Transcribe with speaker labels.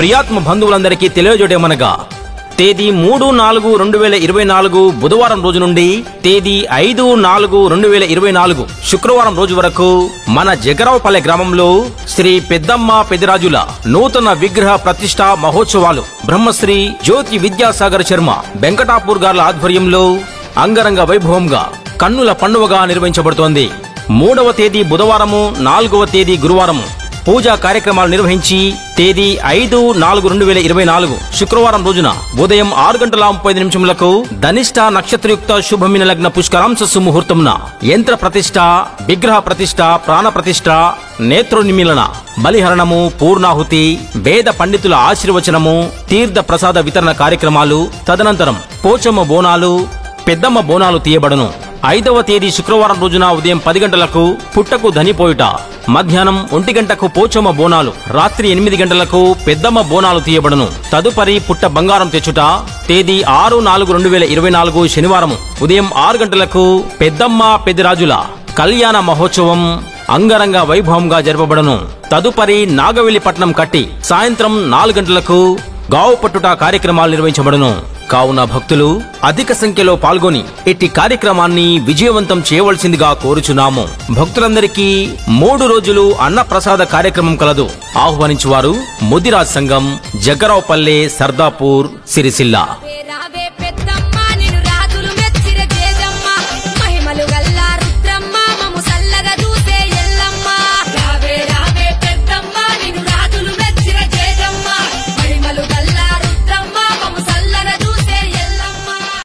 Speaker 1: ప్రియాత్మ బంధువులందరికీ తెలియజేయమనగా తేదీ 3/4/2024 బుధవారం రోజు నుండి తేదీ 5/4/2024 శుక్రవారం రోజు వరకు మన జగరావుపల్లె గ్రామంలో శ్రీ పెద్దమ్మ పెదిరాజుల నూతన విగ్రహ ప్రతిష్ఠా మహోత్సవాలు బ్రహ్మశ్రీ జ్యోతి విద్యాసాగర్ శర్మ వెంకటాపూర్ గార్ల ఆధ్వర్యంలో అంగరంగ వైభవంగా కన్నుల పండువగా నిర్వహించబడుతోంది. 3వ తేదీ బుధవారము, 4వ తేదీ గురువారము పూజా కార్యక్రమాలు నిర్వహించి తేదీ 5/4/2024 శుక్రవారం రోజున ఉదయం 6:35 ధనిష్ట నక్షత్రయుక్త శుభమిన లగ్న పుష్కరాంశ సుముహూర్తంన యంత్ర ప్రతిష్ఠ, విగ్రహ ప్రతిష్ఠ, ప్రాణ ప్రతిష్ఠ, నేత్రోన్మిలన, బలిహరణము, పూర్ణాహుతి, వేద పండితుల ఆశీర్వచనము, తీర్థ ప్రసాద వితరణ కార్యక్రమాలు, తదనంతరం పోచమ్మ బోనాలు, పెద్దమ్మ బోనాలు తీయబడును. 5వ తేదీ శుక్రవారం రోజున ఉదయం 10 గంటలకు పుట్టకు ధనిపోయుట, మధ్యాహ్నం 1 గంటకు పోచమ్మ బోనాలు, రాత్రి 8 గంటలకు పెద్దమ్మ బోనాలు తీయబడును. తదుపరి పుట్ట బంగారం తెచ్చుట తేదీ 6/4/2024 శనివారం ఉదయం 6 గంటలకు పెద్దమ్మ పెదిరాజుల కళ్యాణ మహోత్సవం అంగరంగ వైభవంగా జరపబడును. తదుపరి నాగవెల్లి పట్నం కట్టి సాయంత్రం 4 గంటలకు గావు పట్టుట కార్యక్రమాలు నిర్వహించబడును. కావున భక్తులు అధిక సంఖ్యలో పాల్గొని ఇట్టి కార్యక్రమాన్ని విజయవంతం చేయవలసిందిగా కోరుచున్నాము. భక్తులందరికీ 3 రోజులు అన్నప్రసాద కార్యక్రమం కలదు. ఆహ్వానించువారు ముదిరాజ్ సంఘం, జగ్గరావుపల్లె, సర్దాపూర్, సిరిసిల్ల.